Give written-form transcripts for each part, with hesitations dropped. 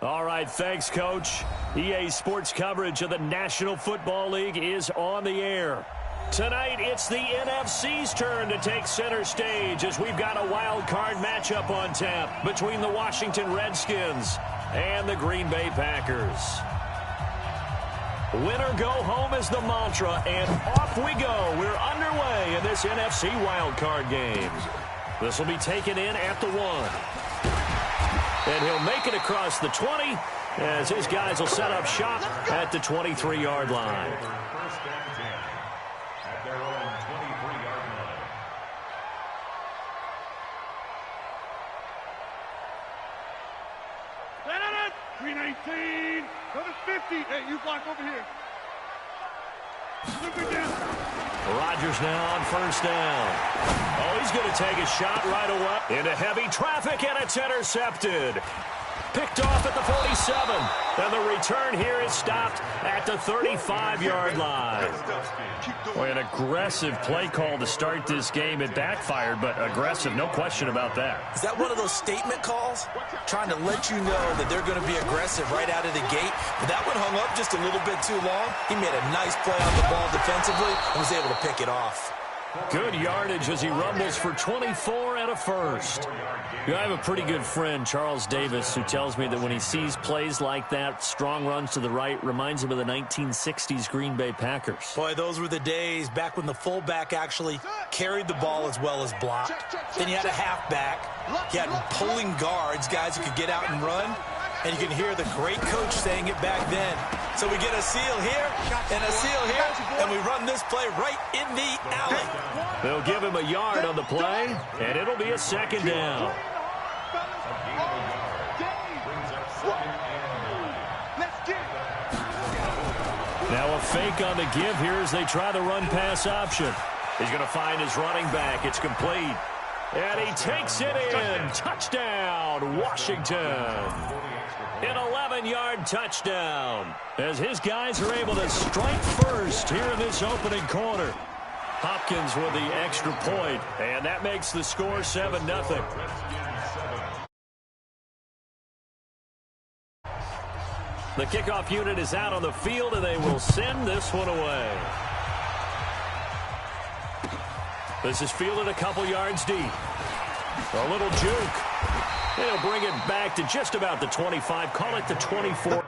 All right, thanks, Coach. EA Sports coverage of the National Football League is on the air. Tonight, it's the NFC's turn to take center stage as we've got a wild card matchup on tap between the Washington Redskins and the Green Bay Packers. Win or go home is the mantra, and off we go. We're underway in this NFC wild card game. This will be taken in at the 1. And he'll make it across the 20 as his guys will set up shop at the 23-yard line. First and 10 at their own 23-yard line. Stand on it. 319. Go to 50. Hey, you block over here. Look down. Rodgers now on first down. Oh, he's going to take a shot right away into heavy traffic, and it's intercepted. Picked off at the 47. And the return here is stopped at the 35-yard line. Boy, an aggressive play call to start this game. It backfired, but aggressive, no question about that. Is that one of those statement calls? Trying to let you know that they're going to be aggressive right out of the gate. But that one hung up just a little bit too long. He made a nice play on the ball defensively and was able to pick it off. Good yardage as he rumbles for 24 and a first. I have a pretty good friend, Charles Davis, who tells me that when he sees plays like that, strong runs to the right, reminds him of the 1960s Green Bay Packers. Boy, those were the days back when the fullback actually carried the ball as well as blocked. Then you had a halfback. You had pulling guards, guys who could get out and run. And you can hear the great coach saying it back then. So we get a seal here and a seal here, and we run this play right in the alley. They'll give him a yard on the play, and it'll be a second down. Now a fake on the give here as they try the run-pass option. He's going to find his running back. It's complete. And he takes it in. Touchdown, Washington. An 11-yard touchdown as his guys are able to strike first here in this opening quarter. Hopkins with the extra point, and that makes the score 7-0. The kickoff unit is out on the field, and they will send this one away. This is fielded a couple yards deep. A little juke. They'll bring it back to just about the 25. Call it the 24.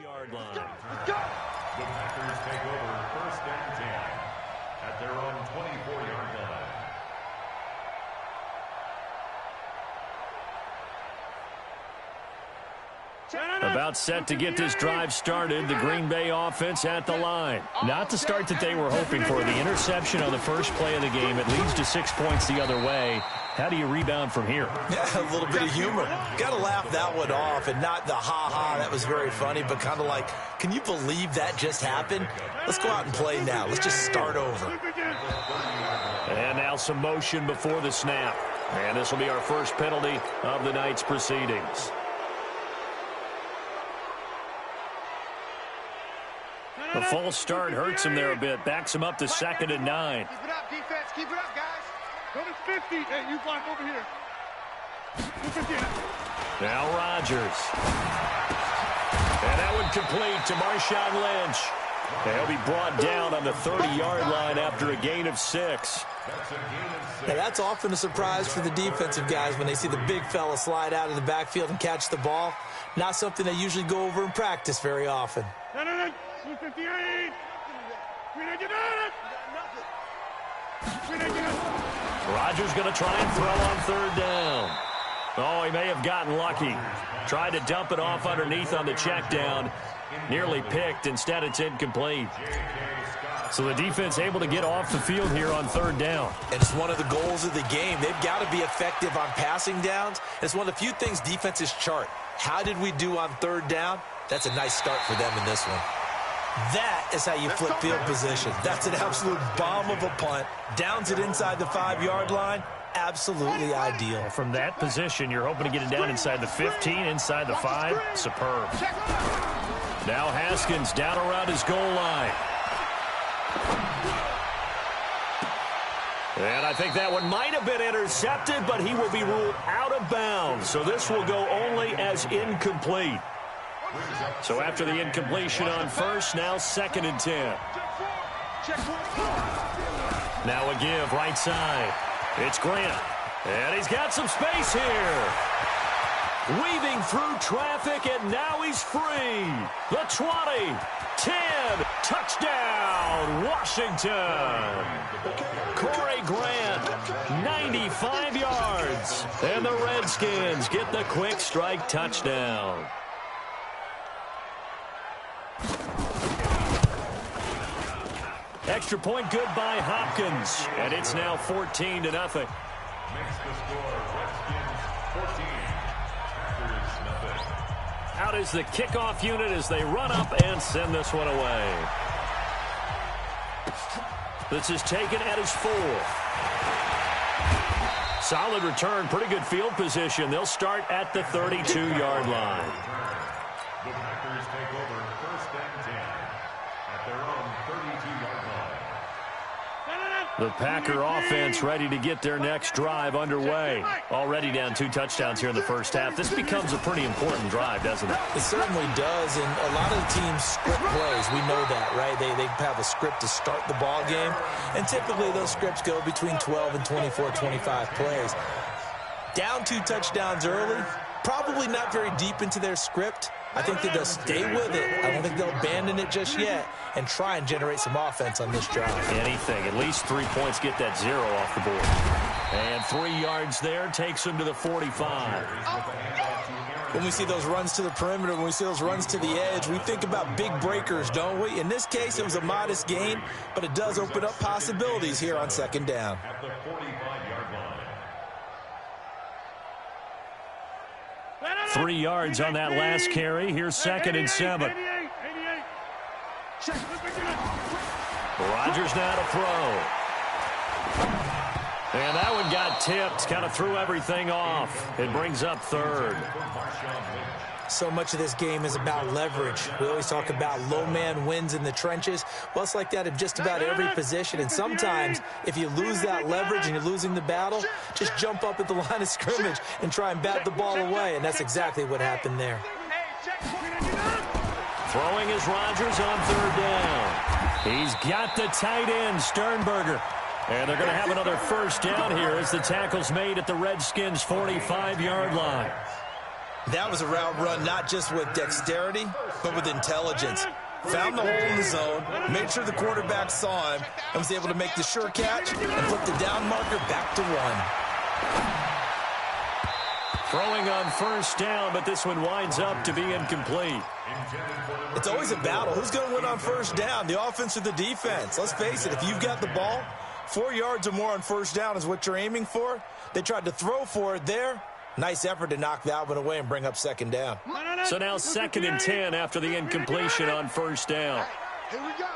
Yard line. The Packers take over first and 10 at their own 24-yard line. About set to get this drive started. The Green Bay offense at the line. Not the start that they were hoping for. The interception on the first play of the game. It leads to 6 points the other way. How do you rebound from here? Yeah, a little bit of humor. Got to laugh that one off, and not the ha-ha, that was very funny, but kind of like, can you believe that just happened? Let's go out and play now. Let's just start over. And now some motion before the snap. And this will be our first penalty of the night's proceedings. The false start hurts him there a bit. Backs him up to 2nd and 9. Keep it up, defense. Keep it up, guys. Go to 50. Hey, you block over here. Now Rodgers. And that one complete to Marshawn Lynch. He'll be brought down on the 30-yard line after a gain of 6. Now, that's often a surprise for the defensive guys when they see the big fella slide out of the backfield and catch the ball. Not something they usually go over in practice very often. 258. Rodgers going to try and throw on 3rd down. Oh, he may have gotten lucky. Tried to dump it off underneath on the check down. Nearly picked. Instead, it's incomplete. So the defense able to get off the field here on 3rd down. And it's one of the goals of the game. They've got to be effective on passing downs. It's one of the few things defenses chart. How did we do on 3rd down? That's a nice start for them in this one. That is how you flip field position. That's an absolute bomb of a punt. Downs it inside the 5-yard line. Absolutely ideal. From that position, you're hoping to get it down inside the 15, inside the 5. Superb. Now Haskins down around his goal line. And I think that one might have been intercepted, but he will be ruled out of bounds. So this will go only as incomplete. So after the incompletion on 1st, now 2nd and 10. Now a give right side. It's Grant. And he's got some space here. Weaving through traffic, and now he's free. The 20, 10, touchdown, Washington. Corey Grant, 95 yards. And the Redskins get the quick strike touchdown. Extra point good by Hopkins. And it's now 14-0. Makes the score Redskins 14, Packers 0. Out is the kickoff unit as they run up and send this one away. This is taken at his 4th. Solid return, pretty good field position. They'll start at the 32-yard line. The Packers take over 1st and 10 at their own 32-yard line. The Packer offense ready to get their next drive underway. Already down 2 touchdowns here in the 1st half. This becomes a pretty important drive, doesn't it? It certainly does, and a lot of the teams script plays. We know that, right? They have a script to start the ball game, and typically those scripts go between 12 and 24, 25 plays. Down 2 touchdowns early, probably not very deep into their script. I think that they'll stay with it. I don't think they'll abandon it just yet and try and generate some offense on this drive. Anything. At least 3 points, get that 0 off the board. And 3 yards there takes them to the 45. When we see those runs to the perimeter, when we see those runs to the edge, we think about big breakers, don't we? In this case, it was a modest gain, but it does open up possibilities here on 2nd down. At the 45-yard line. 3 yards on that last carry. Here's 2nd and 7. Rodgers now to throw. And that one got tipped, kind of threw everything off. It brings up 3rd. So much of this game is about leverage. We always talk about low man wins in the trenches. Well, it's like that in just about every position. And sometimes, if you lose that leverage and you're losing the battle, just jump up at the line of scrimmage and try and bat the ball away. And that's exactly what happened there. Throwing is Rodgers on 3rd down. He's got the tight end, Sternberger. And they're going to have another 1st down here as the tackle's made at the Redskins' 45-yard line. That was a route run not just with dexterity, but with intelligence. Found the hole in the zone, made sure the quarterback saw him, and was able to make the sure catch and put the down marker back to 1. Throwing on 1st down, but this one winds up to be incomplete. It's always a battle. Who's going to win on 1st down, the offense or the defense? Let's face it, if you've got the ball, 4 yards or more on 1st down is what you're aiming for. They tried to throw for it there. Nice effort to knock that one away and bring up 2nd down. So now 2nd and 10 after the incompletion on 1st down. Here we go.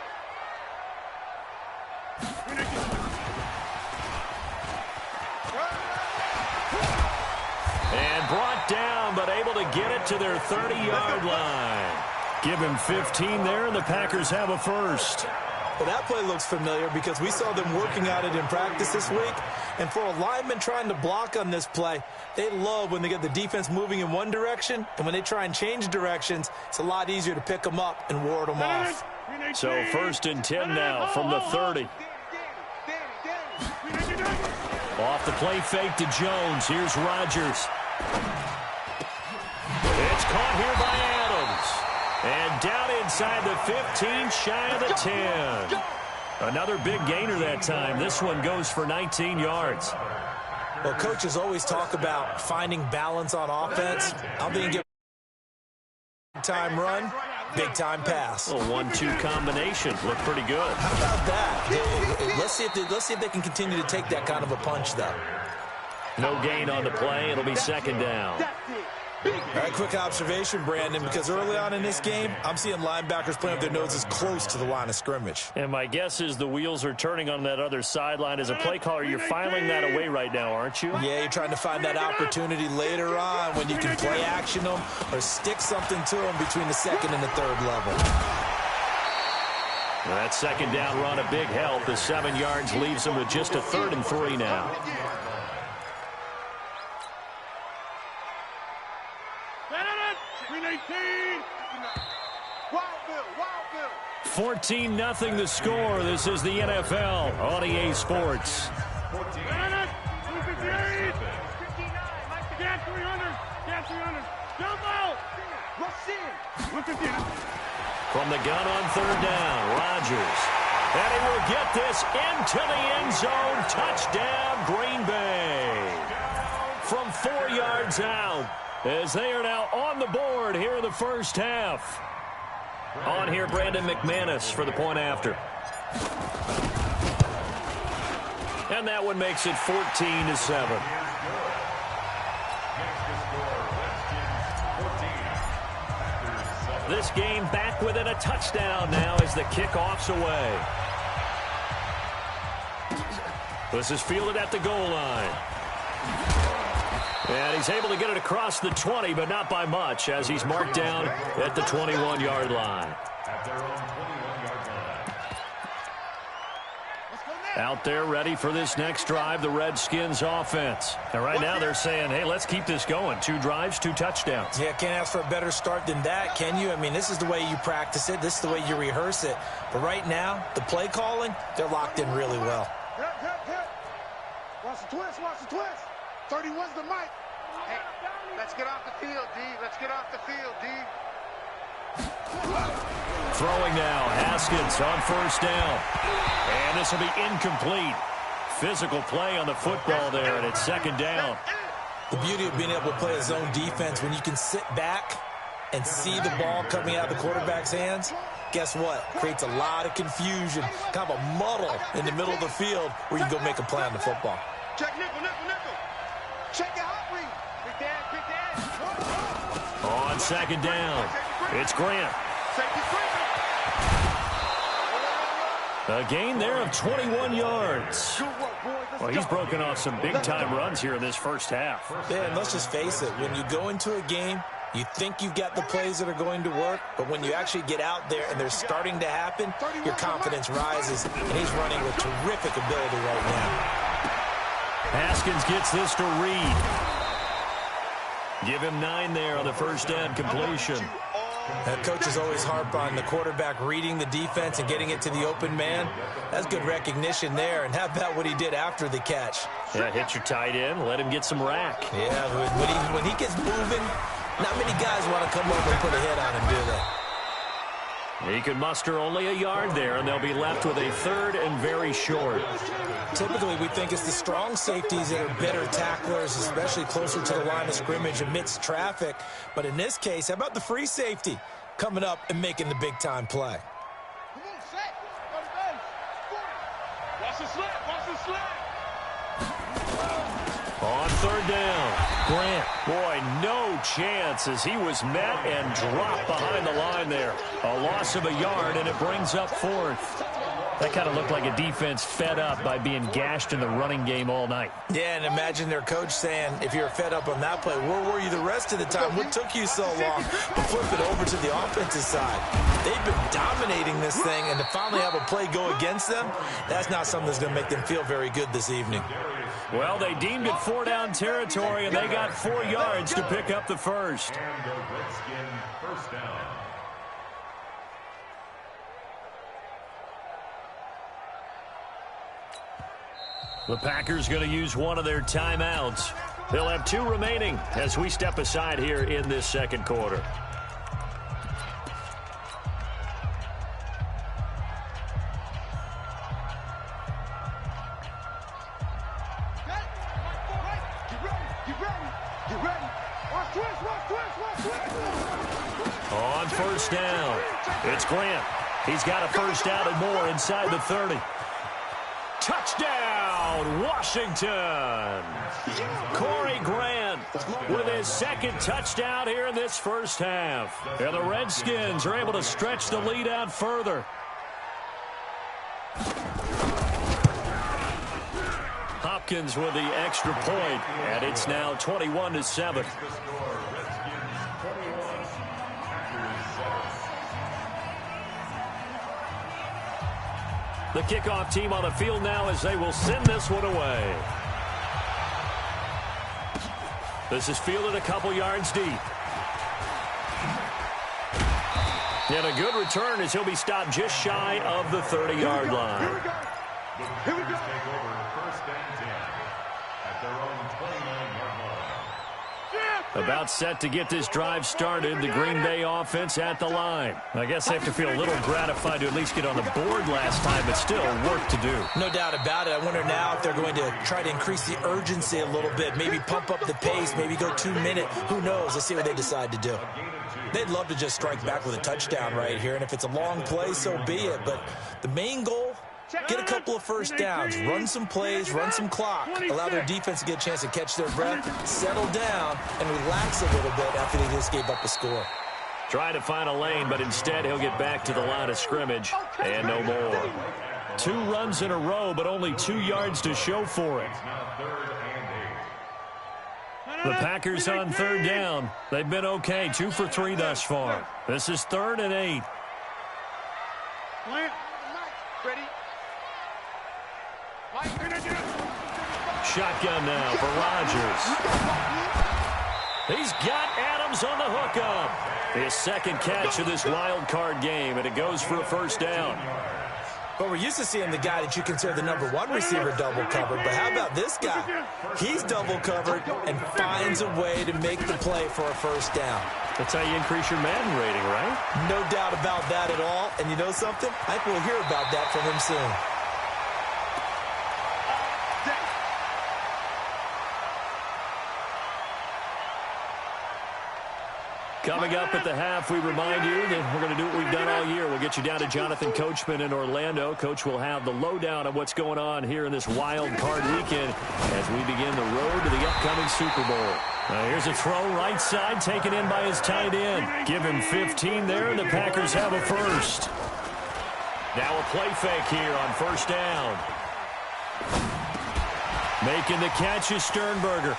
And brought down, but able to get it to their 30-yard line. Give him 15 there, and the Packers have a 1st. Well, that play looks familiar because we saw them working at it in practice this week. And for a lineman trying to block on this play, they love when they get the defense moving in one direction. And when they try and change directions, it's a lot easier to pick them up and ward them off. So 1st and 10 now from the 30. Off the play fake to Jones. Here's Rodgers. It's caught here by Adams. And down inside the 15, shy of the 10. Another big gainer that time. This one goes for 19 yards. Well, coaches always talk about finding balance on offense. I'm being given big-time run, big-time pass. A 1-2 combination. Looked pretty good. How about that? Let's see if they can continue to take that kind of a punch, though. No gain on the play. It'll be 2nd down. All right, quick observation, Brandon, because early on in this game, I'm seeing linebackers playing with their noses close to the line of scrimmage. And my guess is the wheels are turning on that other sideline. As a play caller, you're filing that away right now, aren't you? Yeah, you're trying to find that opportunity later on when you can play action them or stick something to them between the 2nd and the 3rd level. Well, that 2nd down run, a big help. The 7 yards leaves them with just a 3rd and 3 now. 14-0 the score. This is the NFL on EA Sports. From the gun on 3rd down, Rodgers. And he will get this into the end zone. Touchdown, Green Bay. From 4 yards out, as they are now on the board here in the first half. On here, Brandon McManus for the point after. And that one makes it 14-7. This game back within a touchdown now as the kickoff's away. This is fielded at the goal line. And he's able to get it across the 20, but not by much, as he's marked down at the 21-yard line. Out there ready for this next drive, the Redskins offense. And right now they're saying, hey, let's keep this going. 2 drives, 2 touchdowns. Yeah, can't ask for a better start than that, can you? I mean, this is the way you practice it. This is the way you rehearse it. But right now, the play calling, they're locked in really well. Watch the twist, watch the twist. 31's the mic. Hey, let's get off the field, D. Let's get off the field, D. Throwing now, Haskins on 1st down. And this will be incomplete. Physical play on the football there, and it's 2nd down. The beauty of being able to play a zone defense, when you can sit back and see the ball coming out of the quarterback's hands, guess what? Creates a lot of confusion, kind of a muddle in the middle of the field where you can go make a play on the football. Check nickel, nickel, nickel. Check your hot read. Big dad, big dad. On 2nd down, it's Grant. A gain there of 21 yards. Well, he's broken off some big-time runs here in this first half. Yeah, and let's just face it. When you go into a game, you think you've got the plays that are going to work, but when you actually get out there and they're starting to happen, your confidence rises, and he's running with terrific ability right now. Haskins gets this to Reed. Give him 9 there on the first down completion. Coaches always harp on the quarterback reading the defense and getting it to the open man. That's good recognition there. And how about what he did after the catch? Yeah, hit your tight end, let him get some rack. Yeah, when he gets moving, not many guys want to come over and put a hit on him, do they? He could muster only a yard there, and they'll be left with a 3rd and very short. Typically, we think it's the strong safeties that are better tacklers, especially closer to the line of scrimmage amidst traffic. But in this case, how about the free safety coming up and making the big-time play? Come on, set. Go to base. Watch the slap. Watch the slap. On 3rd down, Grant. Boy, no chance as he was met and dropped behind the line there. A loss of a yard, and it brings up 4th. That kind of looked like a defense fed up by being gashed in the running game all night. Yeah, and imagine their coach saying, if you're fed up on that play, where were you the rest of the time? What took you so long to flip it over to the offensive side? They've been dominating this thing, and to finally have a play go against them, that's not something that's going to make them feel very good this evening. Well, they deemed it 4-down territory, and they got 4 yards to pick up the first. And the Redskin first down. The Packers going to use one of their timeouts. They'll have 2 remaining as we step aside here in this second quarter. On first down, it's Grant. He's got a first down and more inside the 30. Touchdown, Washington! Corey Grant with his second touchdown here in this first half. And the Redskins are able to stretch the lead out further. Hopkins with the extra point, and it's now 21-7. The kickoff team on the field now as they will send this one away. This is fielded a couple yards deep. And a good return as he'll be stopped just shy of the 30-yard line. Here we go. Take over first and 10 at their own 29-yard line. About set to get this drive started, the Green Bay offense at the line. I guess they have to feel a little gratified to at least get on the board last time, but still work to do. No doubt about it. I wonder now if they're going to try to increase the urgency a little bit, maybe pump up the pace, maybe go 2-minute. Who knows? Let's see what they decide to do. They'd love to just strike back with a touchdown right here, and if it's a long play, so be it. But the main goal, get a couple of first downs, run some plays, run some clock, allow their defense to get a chance to catch their breath, settle down, and relax a little bit after they just gave up a score. Trying to find a lane, but instead he'll get back to the line of scrimmage, and no more. 2 runs in a row, but only 2 yards to show for it. The Packers on third down. They've been okay, 2 for 3 thus far. This is 3rd and 8. Ready? Shotgun now for Rodgers. He's got Adams on the hookup. His second catch of this wild card game, and it goes for a first down. But we're used to seeing the guy that you consider the #1 receiver double covered. But how about this guy? He's double covered and finds a way to make the play for a first down. That's how you increase your Madden rating, right? No doubt about that at all. And you know something? I think we'll hear about that from him soon. Coming up at the half, we remind you that we're going to do what we've done all year. We'll get you down to Jonathan Coachman in Orlando. Coach will have the lowdown of what's going on here in this wild card weekend as we begin the road to the upcoming Super Bowl. Here's a throw right side taken in by his tight end. Give him 15 there, and the Packers have a first. Now a play fake here on first down. Making the catch is Sternberger.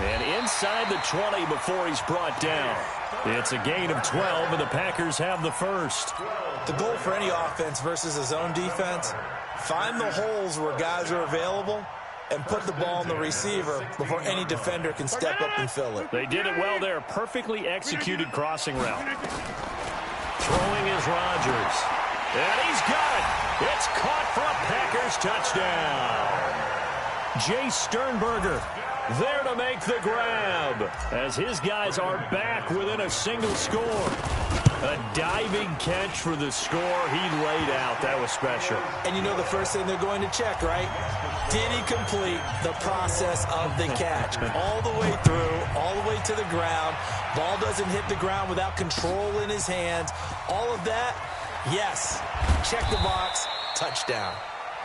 And inside the 20 before he's brought down. It's a gain of 12, and the Packers have the first. The goal for any offense versus his own defense, find the holes where guys are available and put the ball in the receiver before any defender can step up and fill it. They did it well there. Perfectly executed crossing route. Throwing is Rodgers. And he's got it. It's caught for a Packers touchdown. Jay Sternberger there to make the grab as his guys are back within a single score. A diving catch for the score he laid out. That was special. And you know the first thing they're going to check, right? Did he complete the process of the catch? All the way through, all the way to the ground. Ball doesn't hit the ground without control in his hands. All of that, yes. Check the box, touchdown.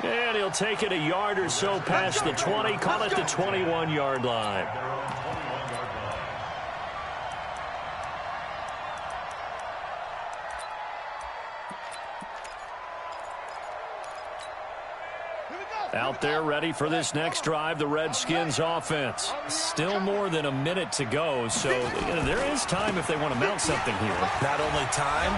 And he'll take it a yard or so past the 20, call it the 21-yard line. Out there ready for this next drive, the Redskins offense. Still more than a minute to go, so there is time if they want to mount something here. Not only time,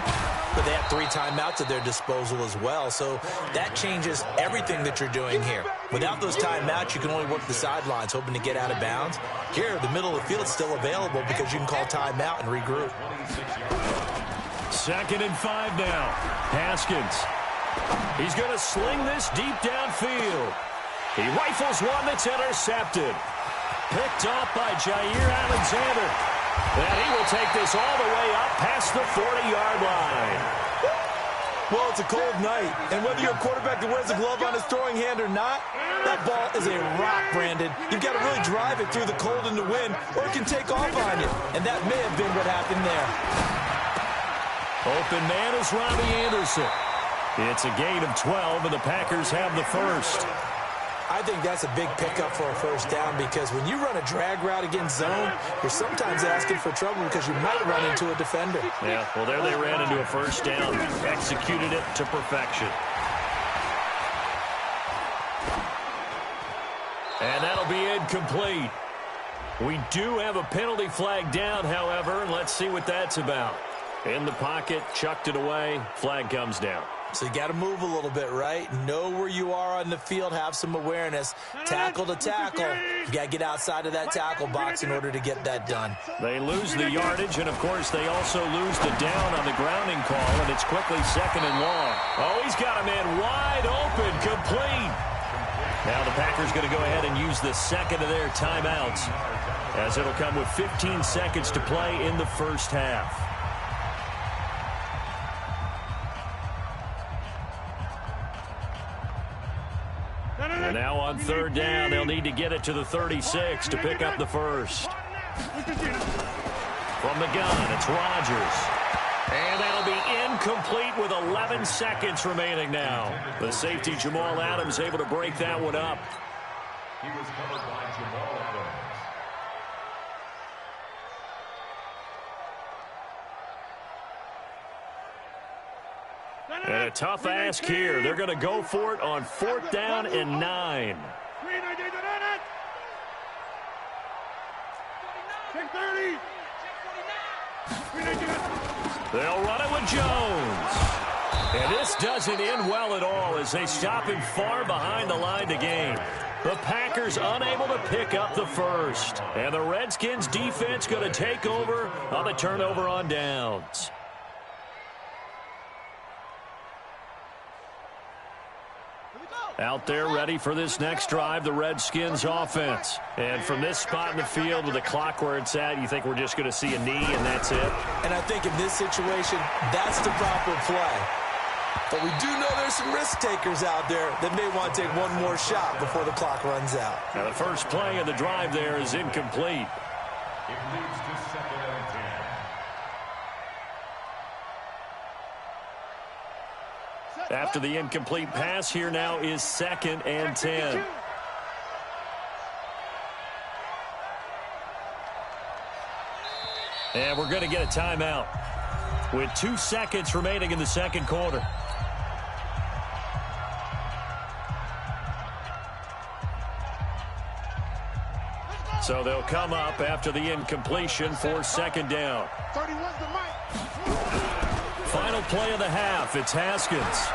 but they have 3 timeouts at their disposal as well, so that changes everything that you're doing here. Without those timeouts, you can only work the sidelines, hoping to get out of bounds. Here, the middle of the field is still available because you can call timeout and regroup. 2nd and 5 now. Haskins. He's going to sling this deep downfield. He rifles one that's intercepted. Picked off by Jair Alexander. And he will take this all the way up past the 40-yard line. Well, it's a cold night, and whether you're a quarterback that wears a glove on his throwing hand or not, that ball is a rock, Brandon. You've got to really drive it through the cold and the wind, or it can take off on you. And that may have been what happened there. Open man is Robbie Anderson. It's a gain of 12, and the Packers have the first. I think that's a big pickup for a first down because when you run a drag route against zone, you're sometimes asking for trouble because you might run into a defender. Yeah, well, there they ran into a first down. Executed it to perfection. And that'll be incomplete. We do have a penalty flag down, however, and let's see what that's about. In the pocket, chucked it away, flag comes down. So you got to move a little bit, right? Know where you are on the field, have some awareness. Tackle to tackle. You got to get outside of that tackle box in order to get that done. They lose the yardage, and, of course, they also lose the down on the grounding call, and it's quickly second and long. Oh, he's got a man wide open, complete. Now the Packers going to go ahead and use the second of their timeouts, as it'll come with 15 seconds to play in the first half. And now on third down, they'll need to get it to the 36 to pick up the first. From the gun, it's Rodgers. And that'll be incomplete with 11 seconds remaining now. The safety, Jamal Adams, able to break that one up. He was covered by Jamal Adams. And a tough ask here. They're going to go for it on fourth down and 9. They'll run it with Jones. And this doesn't end well at all as they stop him far behind the line to gain. The Packers unable to pick up the first. And the Redskins defense going to take over on the turnover on downs. Out there ready for this next drive, the Redskins offense. And from this spot in the field with the clock where it's at, you think we're just going to see a knee and that's it? And I think in this situation, that's the proper play. But we do know there's some risk takers out there that may want to take one more shot before the clock runs out. Now the first play of the drive there is incomplete. It leads to second and 10. After the incomplete pass, here now is second and 10. And we're going to get a timeout with 2 seconds remaining in the second quarter. So they'll come up after the incompletion for second down. 31's the mic. Final play of the half. It's Haskins.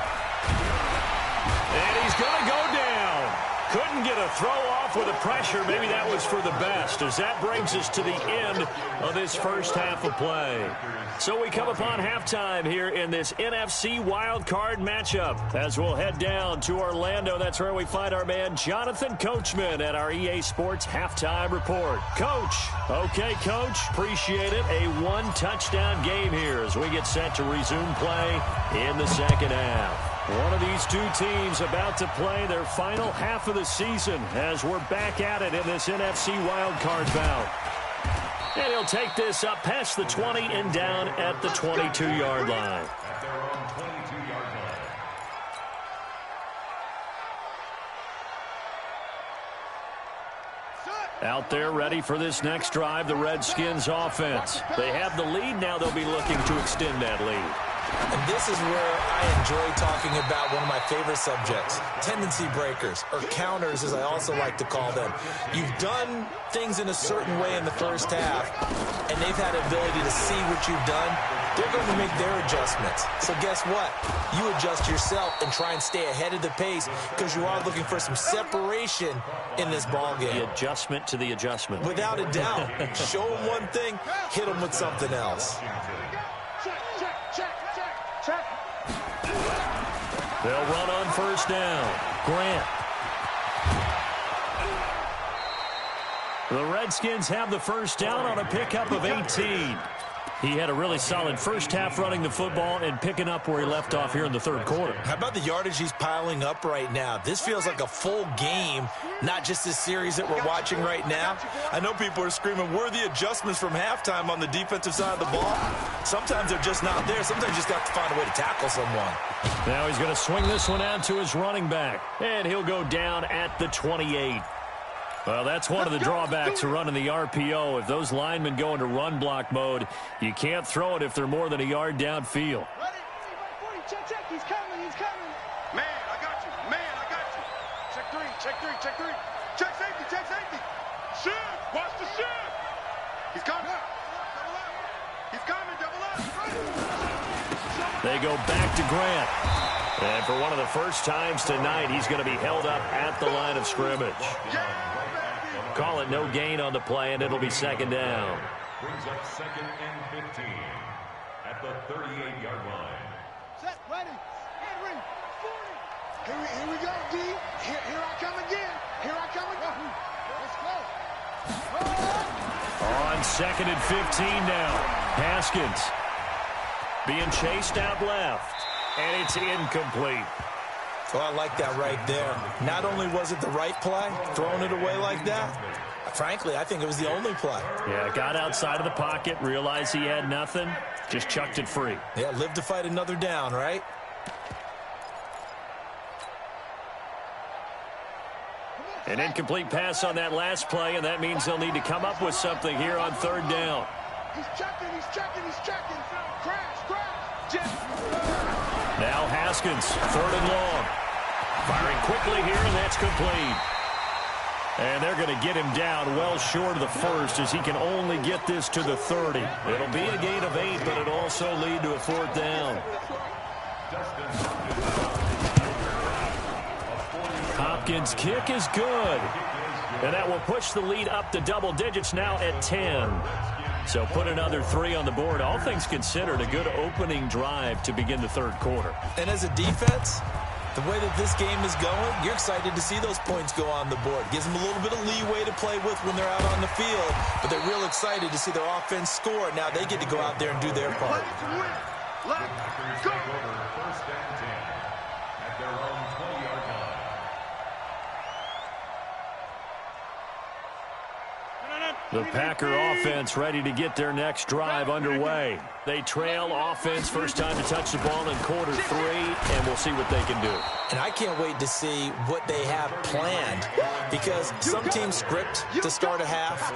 And he's going to go down. Couldn't get a throw off with the pressure. Maybe that was for the best, as that brings us to the end of this first half of play. So we come upon halftime here in this NFC wildcard matchup as we'll head down to Orlando. That's where we find our man Jonathan Coachman at our EA Sports Halftime Report. Coach. Okay, Coach. Appreciate it. A one-touchdown game here as we get set to resume play in the second half. One of these two teams about to play their final half of the season as we're back at it in this NFC wildcard bout. And he'll take this up past the 20 and down at the 22-yard line. At their own 22-yard line. Out there ready for this next drive, the Redskins offense. They have the lead. Now they'll be looking to extend that lead. And this is where I enjoy talking about one of my favorite subjects, tendency breakers, or counters as I also like to call them. You've done things in a certain way in the first half, and they've had the ability to see what you've done. They're going to make their adjustments. So guess what? You adjust yourself and try and stay ahead of the pace because you are looking for some separation in this ball game. The adjustment to the adjustment. Without a doubt. Show them one thing, hit them with something else. They'll run on first down. Grant. The Redskins have the first down on a pickup of 18. He had a really solid first half running the football and picking up where he left off here in the third quarter. How about the yardage he's piling up right now? This feels like a full game, not just this series that we're watching right now. I know people are screaming, worthy adjustments from halftime on the defensive side of the ball. Sometimes they're just not there. Sometimes you just have to find a way to tackle someone. Now he's going to swing this one out to his running back, and he'll go down at the 28. Well, that's one of the drawbacks of running the RPO. If those linemen go into run block mode, you can't throw it if they're more than a yard downfield. Check, he's coming. Man, I got you. Check three. Check safety. Shift, watch the shift. He's coming. Double up. They go back to Grant. And for one of the first times tonight, he's going to be held up at the line of scrimmage. Call it no gain on the play, and it'll be second down. Brings up second and 15 at the 38-yard line. Set, ready. Henry, 40. Here we go, D. Here I come again. Let's go. On second and 15 now. Haskins being chased out left, and it's incomplete. Oh, I like that right there. Not only was it the right play, throwing it away like that, frankly, I think it was the only play. Yeah, got outside of the pocket, realized he had nothing, just chucked it free. Yeah, live to fight another down, right? An incomplete pass on that last play, and that means they'll need to come up with something here on third down. He's checking. Crash. Now Haskins, third and long. Firing quickly here, and that's complete. And they're going to get him down well short of the first as he can only get this to the 30. It'll be a gain of 8, but it'll also lead to a fourth down. Hopkins' kick is good. And that will push the lead up to double digits now at 10. So put another 3 on the board. All things considered, a good opening drive to begin the third quarter. And as a defense, the way that this game is going, you're excited to see those points go on the board. Gives them a little bit of leeway to play with when they're out on the field, but they're real excited to see their offense score. Now they get to go out there and do their part. Let's go. First down 10 at their own 20-yard line. The Packer offense ready to get their next drive underway. They trail offense, first time to touch the ball in quarter 3, and we'll see what they can do. And I can't wait to see what they have planned, because some teams script to start a half.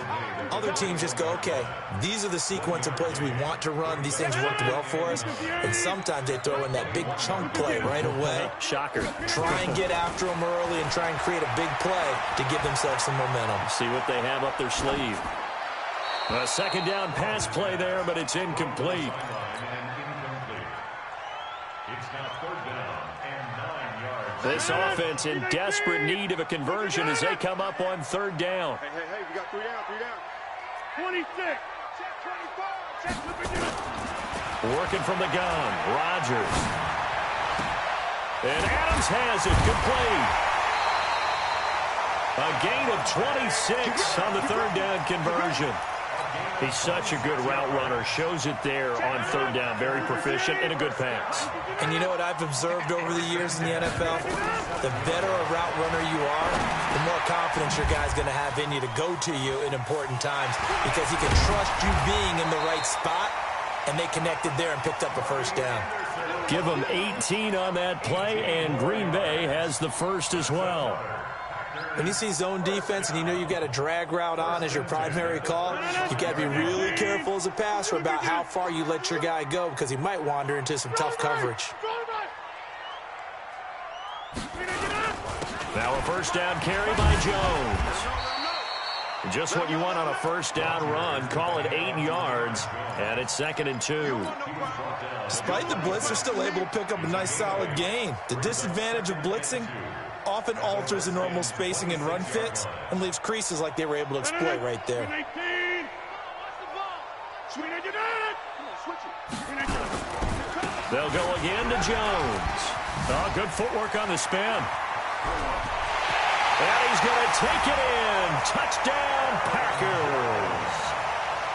Other teams just go, okay, these are the sequence of plays we want to run. These things worked well for us. And sometimes they throw in that big chunk play right away. Shocker. Try and get after them early and try and create a big play to give themselves some momentum. See what they have up their sleeve. A second down pass play there, but it's incomplete. It's now third down and 9 yards. This offense in desperate need of a conversion as they come up on third down. Hey, we got 3 down. 26. Check 25. Check. Working from the gun, Rodgers. And Adams has it, complete. A gain of 26 on the third down conversion. He's such a good route runner. Shows it there on third down. Very proficient and a good pass. And you know what I've observed over the years in the NFL? The better a route runner you are, the more confidence your guy's going to have in you to go to you in important times, because he can trust you being in the right spot, and they connected there and picked up a first down. Give them 18 on that play, and Green Bay has the first as well. When you see zone defense and you know you've got a drag route on as your primary call, you've got to be really careful as a passer about how far you let your guy go, because he might wander into some tough coverage. Now a first down carry by Jones. Just what you want on a first down run. Call it 8 yards, and it's 2nd and 2. Despite the blitz, they're still able to pick up a nice solid gain. The disadvantage of blitzing often alters the normal spacing and run fits and leaves creases like they were able to exploit right there. They'll go again to Jones. Oh, good footwork on the spin. And he's going to take it in. Touchdown, Packers.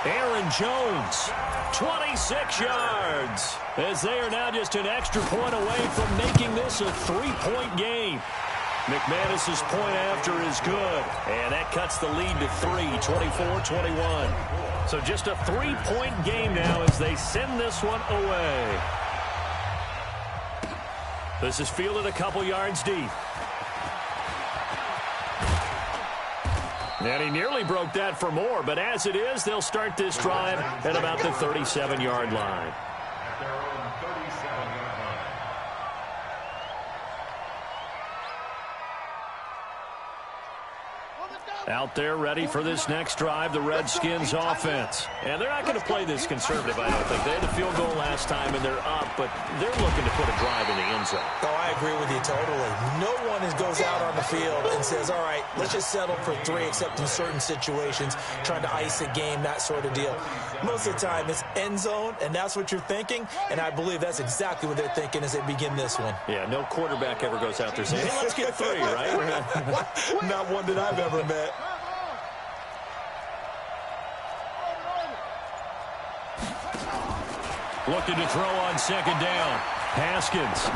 Aaron Jones, 26 yards, as they are now just an extra point away from making this a 3-point game. McManus's point after is good, and that cuts the lead to 3, 24-21. So just a 3-point game now as they send this one away. This is fielded a couple yards deep. And he nearly broke that for more, but as it is, they'll start this drive at about the 37-yard line. At their own 37-yard line. Out there ready for this next drive, the Redskins offense. And they're not going to play this conservative, I don't think. They had the field goal last time, and they're up, but they're looking to put a drive in the end zone. Oh, I agree with you totally. No one goes out on the field and says, all right, let's just settle for 3, except in certain situations, trying to ice a game, that sort of deal. Most of the time, it's end zone, and that's what you're thinking, and I believe that's exactly what they're thinking as they begin this one. Yeah, no quarterback ever goes out there saying, hey, let's get 3, right? Not one that I've ever met. Looking to throw on second down. Haskins.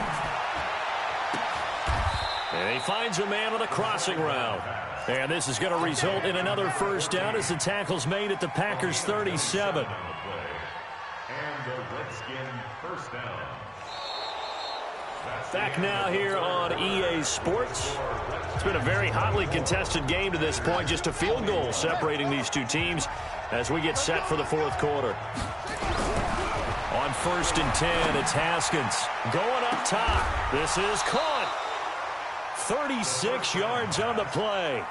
And he finds a man on the crossing route. And this is going to result in another first down as the tackle's made at the Packers' 37. And the Redskin first down. Back now here on EA Sports. It's been a very hotly contested game to this point. Just a field goal separating these two teams as we get set for the fourth quarter. On 1st and 10, it's Haskins going up top. This is caught. 36 yards on the play.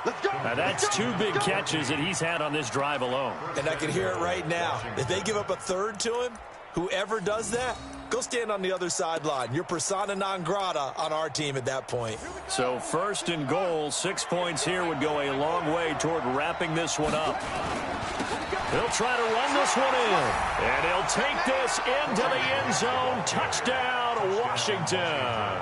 Now that's 2 big catches that he's had on this drive alone. And I can hear it right now. If they give up a third to him, whoever does that, go stand on the other sideline. You're persona non grata on our team at that point. So 1st and goal, 6 points here would go a long way toward wrapping this one up. They'll try to run this one in. And he'll take this into the end zone. Touchdown, Washington.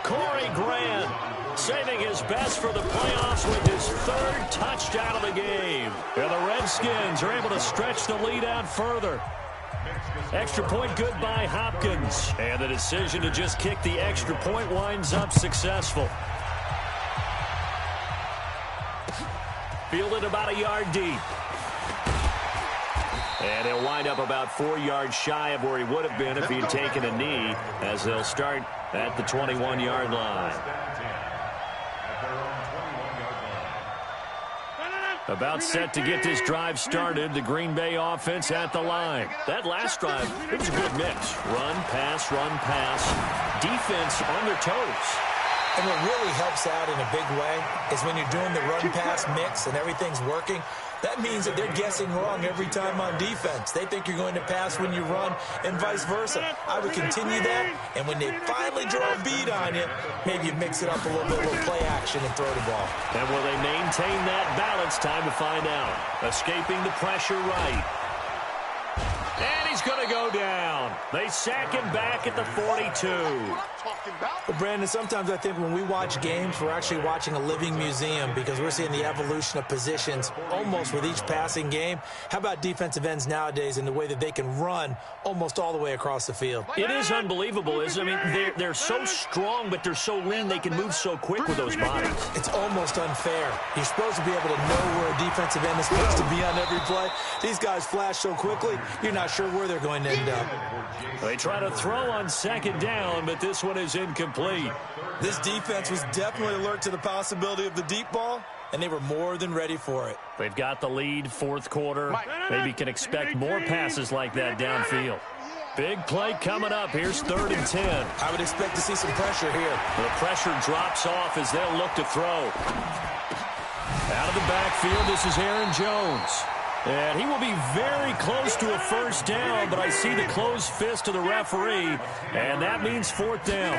Corey Grant saving his best for the playoffs with his 3rd touchdown of the game. And the Redskins are able to stretch the lead out further. Extra point good by Hopkins. And the decision to just kick the extra point winds up successful. Fielded about a yard deep. And he'll wind up about 4 yards shy of where he would have been if he had taken a knee, as they'll start at the 21-yard line. About set to get this drive started, the Green Bay offense at the line. That last drive, it was a good mix. Run, pass, defense on their toes. And what really helps out in a big way is when you're doing the run-pass mix and everything's working, that means that they're guessing wrong every time on defense. They think you're going to pass when you run and vice versa. I would continue that, and when they finally draw a bead on you, maybe you mix it up a little bit, a little play action and throw the ball. And will they maintain that balance? Time to find out. Escaping the pressure right. And he's going to go down. They sack him back at the 42. Well, Brandon, sometimes I think when we watch games, we're actually watching a living museum because we're seeing the evolution of positions almost with each passing game. How about defensive ends nowadays and the way that they can run almost all the way across the field? It is unbelievable, isn't it? I mean, they're so strong, but they're so lean. They can move so quick with those bodies. It's almost unfair. You're supposed to be able to know where a defensive end is supposed to be on every play. These guys flash so quickly, you're not sure where they're going to end up. They try to throw on second down, but this one is incomplete. This defense was definitely alert to the possibility of the deep ball, and they were more than ready for it. They've got the lead, fourth quarter. Maybe can expect more passes like that downfield. Big play coming up. Here's 3rd and 10. I would expect to see some pressure here. The pressure drops off as they'll look to throw. Out of the backfield, this is Aaron Jones. And he will be very close to a first down, but I see the closed fist of the referee, and that means 4th down.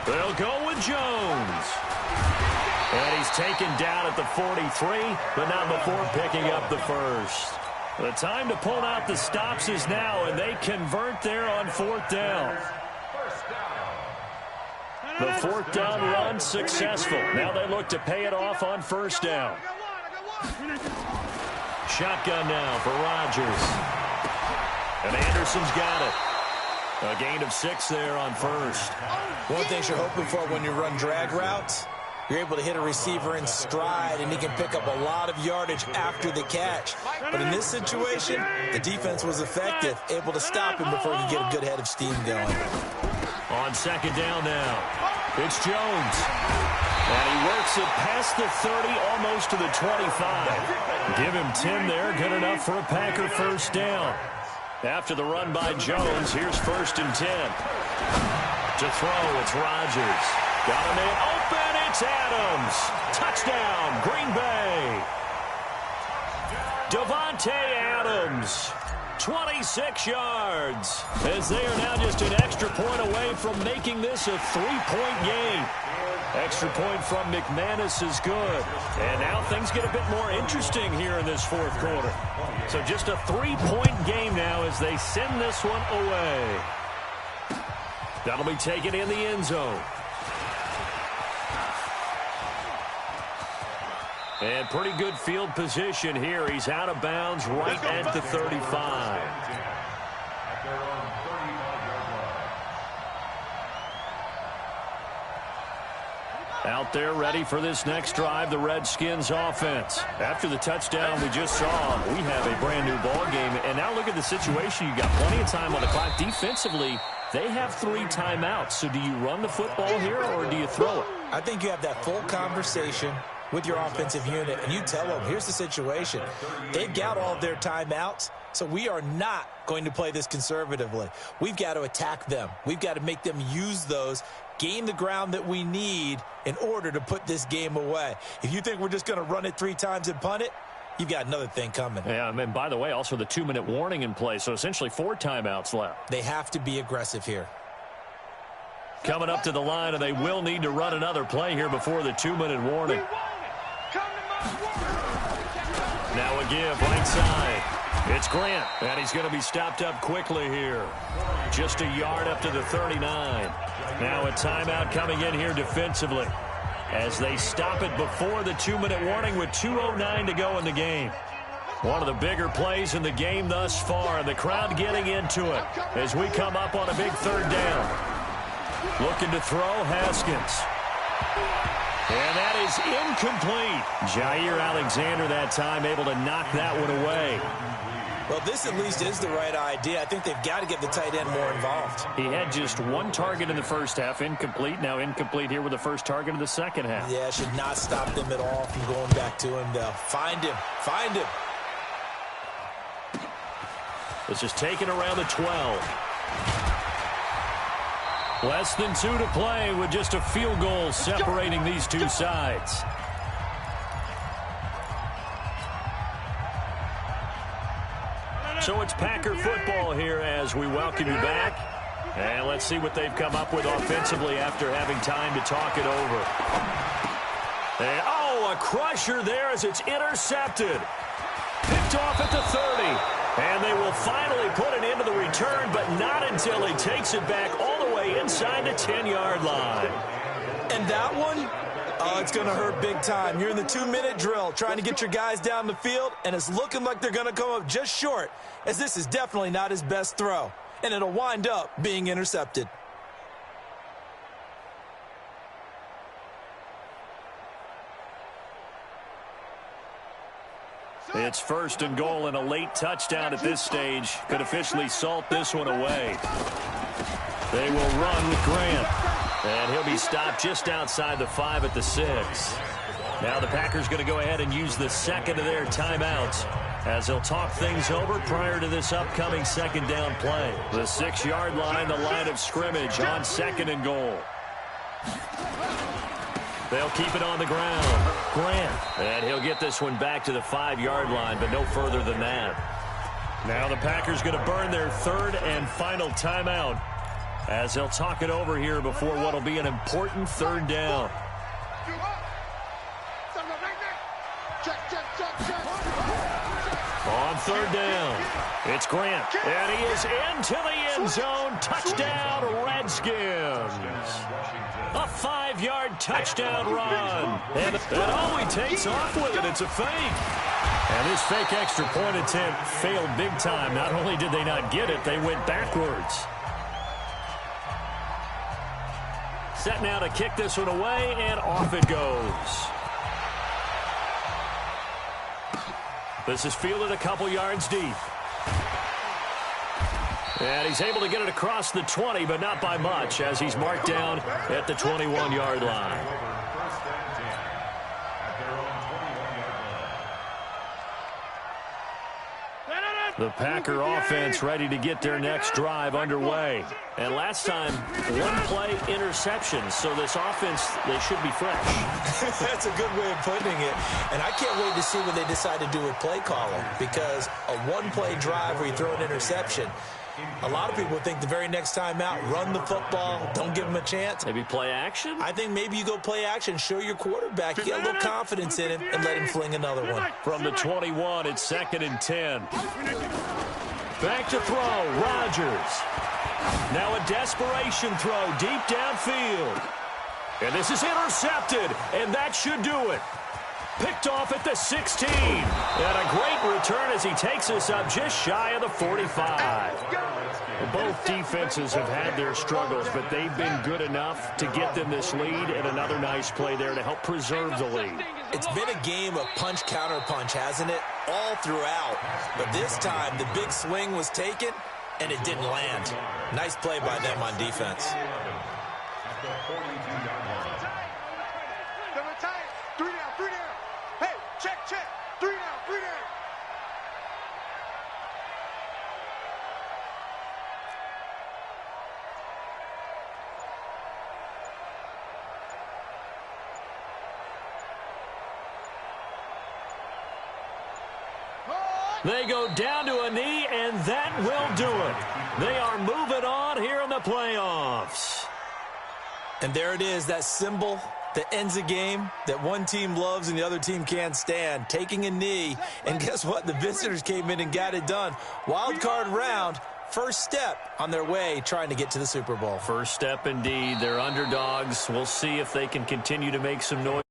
They'll go with Jones. And he's taken down at the 43, but not before picking up the first. The time to pull out the stops is now, and they convert there on 4th down. The fourth down run successful. Now they look to pay it off on first down. Shotgun now for Rodgers. And Anderson's got it. A gain of 6 there on first. One thing you're hoping for when you run drag routes, you're able to hit a receiver in stride, and he can pick up a lot of yardage after the catch. But in this situation, the defense was effective, able to stop him before he could get a good head of steam going. On second down now, it's Jones. And he works it past the 30, almost to the 25. Give him 10 there, good enough for a Packer first down. After the run by Jones, here's first and 10. To throw, it's Rodgers. Got a man open, it's Adams. Touchdown, Green Bay. Davante Adams, 26 yards. As they are now just an extra point away from making this a 3-point game. Extra point from McManus is good. And now things get a bit more interesting here in this fourth quarter. So just a 3-point game now as they send this one away. That'll be taken in the end zone. And pretty good field position here. He's out of bounds right at the 35. Out there ready for this next drive, the Redskins offense. After the touchdown we just saw, we have a brand new ball game. And now look at the situation. You got plenty of time on the clock. Defensively, they have 3 timeouts. So do you run the football here or do you throw it? I think you have that full conversation with your offensive unit, and you tell them, here's the situation. They've got all of their timeouts, so we are not going to play this conservatively. We've got to attack them. We've got to make them use those, gain the ground that we need in order to put this game away. If you think we're just going to run it 3 times and punt it, you've got another thing coming. Yeah, and by the way, also the 2-minute warning in play, so essentially 4 timeouts left. They have to be aggressive here. Coming up to the line, and they will need to run another play here before the 2-minute warning. Now a give, right side. It's Grant, and he's going to be stopped up quickly here. Just a yard up to the 39. Now a timeout coming in here defensively as they stop it before the 2-minute warning with 2:09 to go in the game. One of the bigger plays in the game thus far, and the crowd getting into it as we come up on a big third down. Looking to throw, Haskins. And that is incomplete. Jair Alexander that time able to knock that one away. Well, this at least is the right idea. I think they've got to get the tight end more involved. He had just 1 target in the first half, incomplete. Now incomplete here with the first target of the second half. Yeah, should not stop them at all from going back to him, though. Find him. Find him. This is taken around the 12. Less than 2 to play with just a field goal separating these two sides. So it's Packer football here as we welcome you back. And let's see what they've come up with offensively after having time to talk it over. And, a crusher there as it's intercepted. Picked off at the 30. And they will finally put an end to the return, but not until he takes it back all the way inside the 10-yard line. And that one, it's going to hurt big time. You're in the 2-minute drill trying to get your guys down the field, and it's looking like they're going to come up just short, as this is definitely not his best throw. And it'll wind up being intercepted. It's first and goal, and a late touchdown at this stage could officially salt this one away. They will run with Grant, and he'll be stopped just outside the 5 at the 6. Now the Packers going to go ahead and use the second of their timeouts as they'll talk things over prior to this upcoming second down play. The 6-yard line, the line of scrimmage on second and goal. They'll keep it on the ground. Grant. And he'll get this one back to the 5-yard line, but no further than that. Now the Packers going to burn their 3rd and final timeout as they'll talk it over here before what will be an important 3rd down. On 3rd down, it's Grant. And he is into the end zone. Touchdown, Redskins. A 5-yard touchdown run. And all he takes off with it, it's a fake. And this fake extra point attempt failed big time. Not only did they not get it, they went backwards. Set now to kick this one away, and off it goes. This is fielded a couple yards deep. And he's able to get it across the 20, but not by much, as he's marked down at the 21-yard line. The Packer offense ready to get their next drive underway. And last time, one-play interception. So this offense, they should be fresh. That's a good way of putting it. And I can't wait to see what they decide to do with play calling, because a one-play drive where you throw an interception, a lot of people think the very next time out, run the football, don't give him a chance. Maybe play action? I think maybe you go play action, show your quarterback, you get a little confidence in him, and let him fling another one. From the 21, it's 2nd and 10. Back to throw, Rodgers. Now a desperation throw deep downfield. And this is intercepted, and that should do it. Picked off at the 16. And a great return as he takes us up just shy of the 45. Both defenses have had their struggles, but they've been good enough to get them this lead, and another nice play there to help preserve the lead. It's been a game of punch-counter-punch, hasn't it? All throughout. But this time, the big swing was taken, and it didn't land. Nice play by them on defense. Check. 3 down. They go down to a knee, and that will do it. They are moving on here in the playoffs. And there it is, that symbol that ends a game that one team loves and the other team can't stand, taking a knee. And guess what? The visitors came in and got it done. Wild card round, first step on their way trying to get to the Super Bowl. First step indeed. They're underdogs. We'll see if they can continue to make some noise.